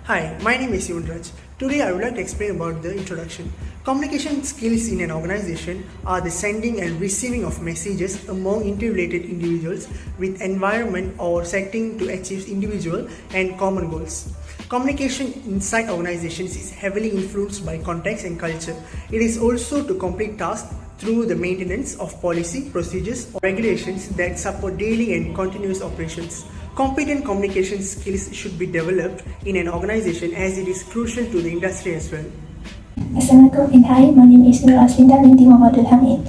Hi, my name is Yuvraj. Today I would like to explain about the introduction. Communication skills in an organization are the sending and receiving of messages among interrelated individuals with environment or setting to achieve individual and common goals. Communication inside organizations is heavily influenced by context and culture. It is also to complete tasks through the maintenance of policy, procedures, or regulations that support daily and continuous operations. Competent communication skills should be developed in an organization as it is crucial to the industry as well. Assalamualaikum and hi, my name is Nur Aslinda binti Muhammadul Hamid.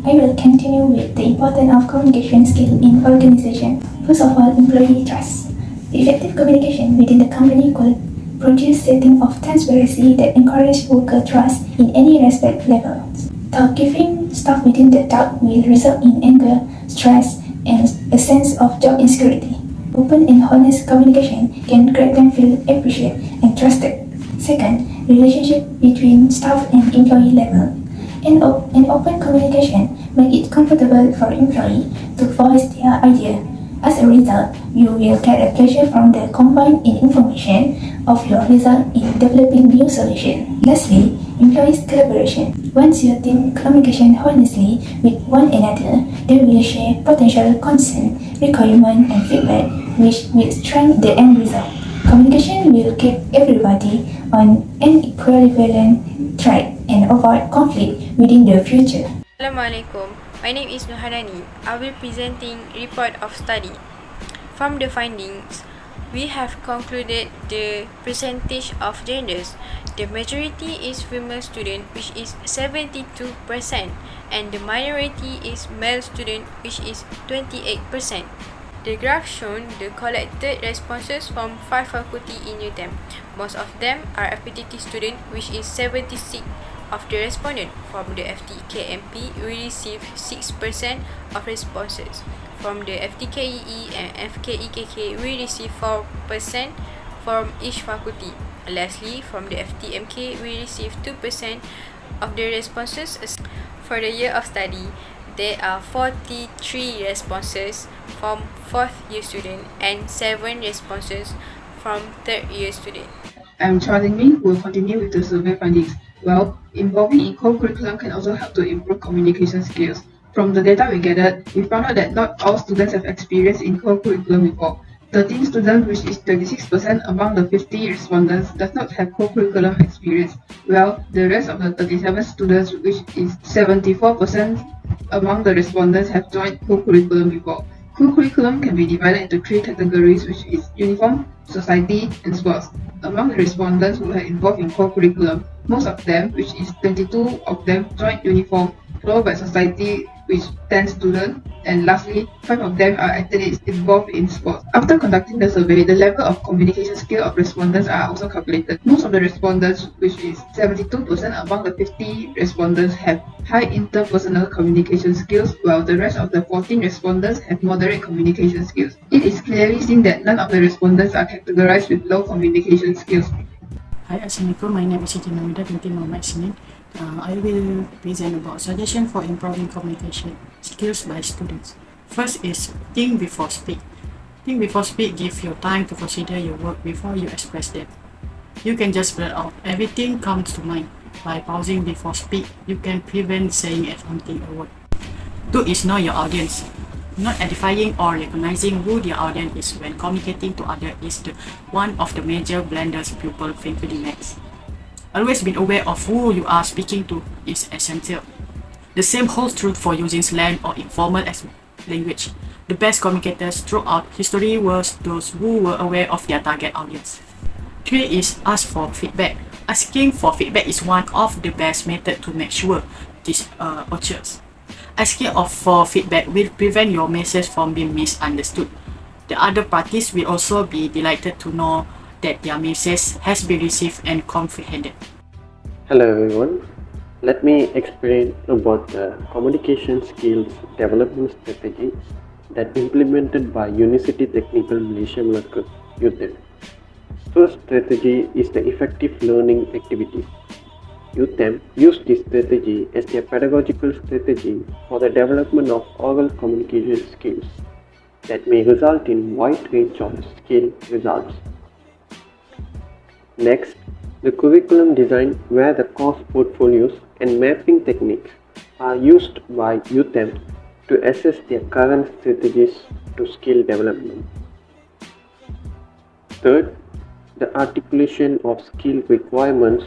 I will continue with the importance of communication skill in organization. First of all, employee trust. The effective communication within the company could produce setting of transparency that encourage worker trust in any respect level. Thought giving staff within the top will result in anger, stress, and a sense of job insecurity. Open and honest communication can make them feel appreciated and trusted. Second, relationship between staff and employee level. An open communication make it comfortable for employee to voice their idea. As a result, you will get a pleasure from the combined information of your result in developing new solution. Lastly, employees collaboration. Once your team communication honestly with one another, they will share potential concern, requirement, and feedback, which will strengthen the end result. Communication will keep everybody on an equivalent track and avoid conflict within the future. Assalamualaikum. My name is Nuhanani. I will presenting report of study. From the findings, we have concluded the percentage of genders. The majority is female student, which is 72%, and the minority is male student, which is 28%. The graph shown the collected responses from 5 faculty in UTM. Most of them are FPTT student, which is 76 of the respondent. From the FTKMP, we received 6% of responses. From the FTKEE and FKEKK, we received 4% from each faculty. Lastly, from the FTMK, we received 2% of the responses. For the year of study, there are 43 responses from 4th year student and 7 responses from 3rd year student. I'm Charlie Ming, who will continue with the survey findings. Well, involving in co-curriculum can also help to improve communication skills. From the data we gathered, we found out that not all students have experience in co-curriculum before. 13 students, which is 36% among the 50 respondents, does not have co-curriculum experience. Well, the rest of the 37 students, which is 74% among the respondents, have joined co-curriculum before. Co-curriculum can be divided into 3 categories, which is uniform, society, and sports. Among the respondents who are involved in co-curriculum, most of them, which is 22 of them, joined uniform, followed by society, which 10 students, and lastly, 5 of them are athletes involved in sports. After conducting the survey, the level of communication skill of respondents are also calculated. Most of the respondents, which is 72% among the 50 respondents, have high interpersonal communication skills, while the rest of the 14 respondents have moderate communication skills. It is clearly seen that none of the respondents are categorized with low communication skills. Hi, Assalamualaikum. My name is Siti Namida binti Muhammad Sinin. I will present about suggestion for improving communication skills by students. First is think before speak. Think before speak give you time to consider your work before you express them. You can just blurt out everything comes to mind. By pausing before speak, you can prevent saying something a word. 2 is know your audience. Not identifying or recognizing who the audience is when communicating to others is one of the major blunders people frequently make. Always being aware of who you are speaking to is essential. The same holds true for using slang or informal language. The best communicators throughout history were those who were aware of their target audience. 3 is ask for feedback. Asking for feedback is one of the best methods to make sure this occurs. Asking for feedback will prevent your message from being misunderstood. The other parties will also be delighted to know that their message has been received and comprehended. Hello everyone, let me explain about the communication skills development strategy that implemented by University Technical Malaysia Melaka, UTM. First strategy is the effective learning activity. UTM used this strategy as their pedagogical strategy for the development of oral communication skills that may result in wide range of skill results. Next, the curriculum design, where the course portfolios and mapping techniques are used by UTEM to assess their current strategies to skill development. Third, the articulation of skill requirements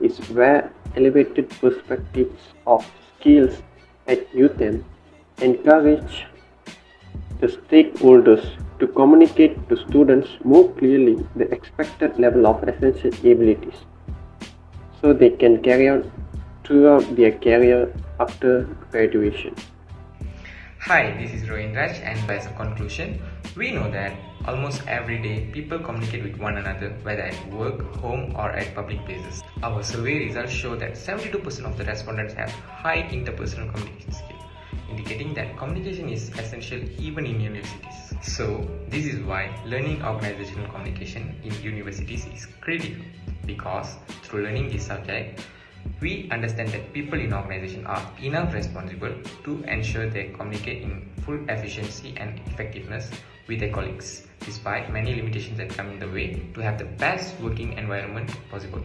is where elevated perspectives of skills at UTEM encourage the stakeholders to communicate to students more clearly the expected level of essential abilities so they can carry on throughout their career after graduation. Hi, this is Rohin Raj, and as a conclusion, we know that almost every day people communicate with one another, whether at work, home, or at public places. Our survey results show that 72% of the respondents have high interpersonal communication skills, indicating that communication is essential even in universities. So, this is why learning organizational communication in universities is critical, because through learning this subject, we understand that people in organization are enough responsible to ensure they communicate in full efficiency and effectiveness with their colleagues, despite many limitations that come in the way to have the best working environment possible.